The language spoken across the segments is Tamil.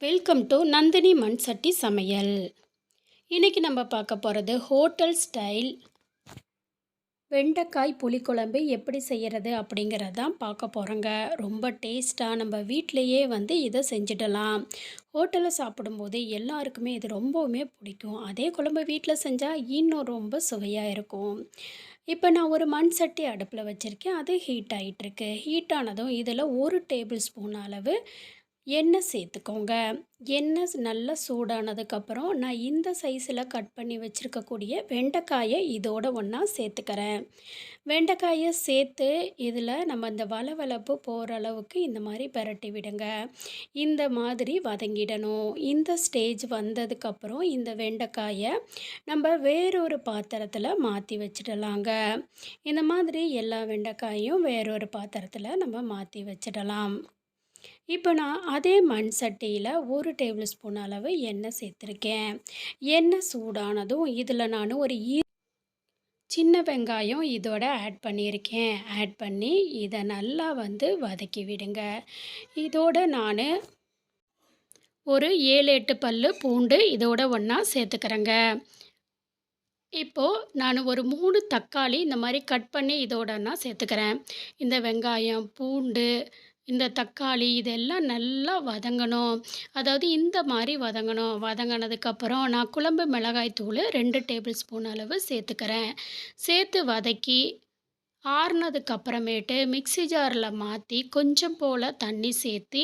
வெல்கம் டு நந்தினி மண் சட்டி சமையல். இன்றைக்கி நம்ம பார்க்க போகிறது ஹோட்டல் ஸ்டைல் வெண்டைக்காய் புளிக்குழம்பு எப்படி செய்கிறது அப்படிங்கிறது தான் பார்க்க போகிறோங்க. ரொம்ப டேஸ்ட்டாக நம்ம வீட்டிலையே இதை செஞ்சிடலாம். ஹோட்டலில் சாப்பிடும்போது எல்லாருக்குமே இது ரொம்பவுமே பிடிக்கும். அதே குழம்பு வீட்டில் செஞ்சால் இன்னும் ரொம்ப சுவையாக இருக்கும். இப்போ நான் ஒரு மண் சட்டி அடுப்பில் வச்சுருக்கேன். அது ஹீட் ஆகிட்டுருக்கு. ஹீட் ஆனதும் இதில் 1 டேபிள் ஸ்பூன் அளவு எண்ணெய் சேர்த்துக்கோங்க. எண்ணெய் நல்லா சூடானதுக்கப்புறம் நான் இந்த சைஸில் கட் பண்ணி வச்சுருக்கக்கூடிய வெண்டைக்காயை இதோட ஒன்றா சேர்த்துக்கிறேன். வெண்டைக்காயை சேர்த்து இதில் நம்ம இந்த வளவளப்பு போகிற அளவுக்கு இந்த மாதிரி பிரட்டி விடுங்க. இந்த மாதிரி வதங்கிடணும். இந்த ஸ்டேஜ் வந்ததுக்கப்புறம் இந்த வெண்டைக்காயை நம்ம வேறொரு பாத்திரத்தில் மாற்றி வச்சிடலாங்க. இந்த மாதிரி எல்லா வெண்டைக்காயும் வேறொரு பாத்திரத்தில் நம்ம மாற்றி வச்சிடலாம். இப்போ நான் அதே மண் சட்டியில் 1 டேபிள் ஸ்பூன் அளவு எண்ணெய் சேர்த்துருக்கேன். எண்ணெய் சூடானதும் இதில் நான் ஒரு சின்ன வெங்காயம் இதோட ஆட் பண்ணியிருக்கேன். ஆட் பண்ணி இதை நல்லா வதக்கி விடுங்க. இதோட நான் ஒரு 7-8 பல் பூண்டு இதோட ஒன்றா சேர்த்துக்கிறேங்க. இப்போது நான் ஒரு 3 தக்காளி இந்த மாதிரி கட் பண்ணி இதோட நான் சேர்த்துக்கிறேன். இந்த வெங்காயம், பூண்டு, இந்த தக்காளி இதெல்லாம் நல்லா வதங்கணும். அதாவது இந்த மாதிரி வதங்கணும். வதங்கினதுக்கப்புறம் நான் குழம்பு மிளகாய் தூள் 2 டேபிள் ஸ்பூன் அளவு சேர்த்துக்கிறேன். சேர்த்து வதக்கி ஆறுனதுக்கப்புறமேட்டு மிக்ஸி ஜாரில் மாற்றி கொஞ்சம் போல் தண்ணி சேர்த்து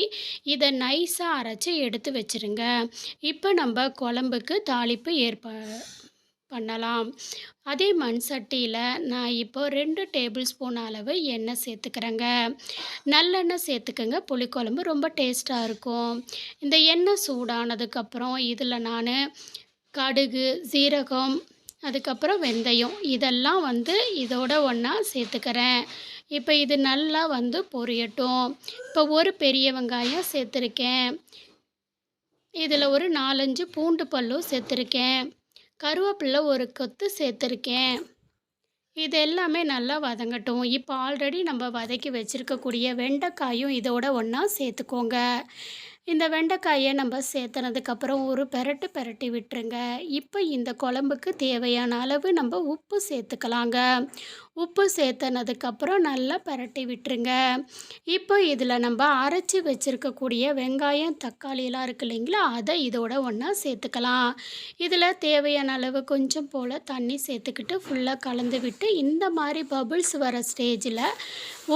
இதை நைஸாக அரைச்சி எடுத்து வச்சுருங்க. இப்போ நம்ம குழம்புக்கு தாளிப்பு பண்ணலாம். அதே மண் சட்டியில் நான் இப்போ 2 டேபிள் ஸ்பூன் அளவு எண்ணெய் சேர்த்துக்கிறேங்க. நல்லெண்ணெய் சேர்த்துக்கங்க. புளிக்குழம்பு ரொம்ப டேஸ்ட்டாக இருக்கும். இந்த எண்ணெய் சூடானதுக்கப்புறம் இதில் நான் கடுகு, சீரகம், அதுக்கப்புறம் வெந்தயம் இதெல்லாம் இதோட ஒன்றா சேர்த்துக்கிறேன். இப்போ இது நல்லா பொரியட்டும். இப்போ ஒரு பெரிய வெங்காயம் சேர்த்துருக்கேன். இதில் ஒரு 4-5 பூண்டு பல்லும் சேர்த்துருக்கேன். கருவேப்பிலை ஒரு கொத்து சேர்த்துருக்கேன். இது எல்லாமே நல்லா வதங்கட்டும். இப்போ ஆல்ரெடி நம்ம வதக்கி வச்சுருக்கக்கூடிய வெண்டைக்காயும் இதோட ஒன்றா சேர்த்துக்கோங்க. இந்த வெண்டைக்காயை நம்ம சேர்த்துனதுக்கப்புறம் ஒரு பிரட்டி விட்டுருங்க. இப்போ இந்த குழம்புக்கு தேவையான அளவு நம்ம உப்பு சேர்த்துக்கலாங்க. உப்பு சேர்த்துனதுக்கப்புறம் நல்லா பிரட்டி விட்டுருங்க. இப்போ இதில் நம்ம அரைச்சி வச்சுருக்கக்கூடிய வெங்காயம், தக்காளியெல்லாம் இருக்குது இல்லைங்களா, அதை இதோட ஒன்றா சேர்த்துக்கலாம். இதில் தேவையான அளவு கொஞ்சம் போல் தண்ணி சேர்த்துக்கிட்டு ஃபுல்லாக கலந்து விட்டு இந்த மாதிரி பபுள்ஸ் வர ஸ்டேஜில்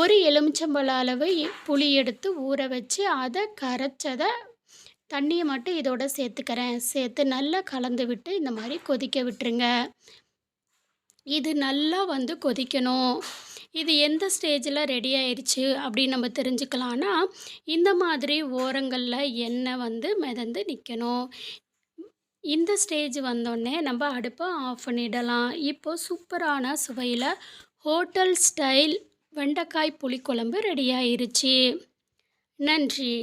ஒரு எலுமிச்சம்பழம் அளவு புளி எடுத்து ஊற வச்சு அதை கரைச்சதை தண்ணியை மட்டும் இதோட சேர்த்துக்கிறேன். சேர்த்து நல்லா கலந்து விட்டு இந்த மாதிரி கொதிக்க விட்டுருங்க. இது நல்லா கொதிக்கணும். இது எந்த ஸ்டேஜில் ரெடி ஆயிடுச்சு அப்படின்னு நம்ம தெரிஞ்சுக்கலான்னா, இந்த மாதிரி ஓரங்களில் எண்ணெய் மிதந்து நிற்கணும். இந்த ஸ்டேஜ் வந்தோடனே நம்ம அடுப்பை ஆஃப் பண்ணிடலாம். இப்போது சூப்பரான சுவையில் ஹோட்டல் ஸ்டைல் வெண்டைக்காய் புளிக்குழம்பு ரெடி ஆயிருச்சு. நன்றி.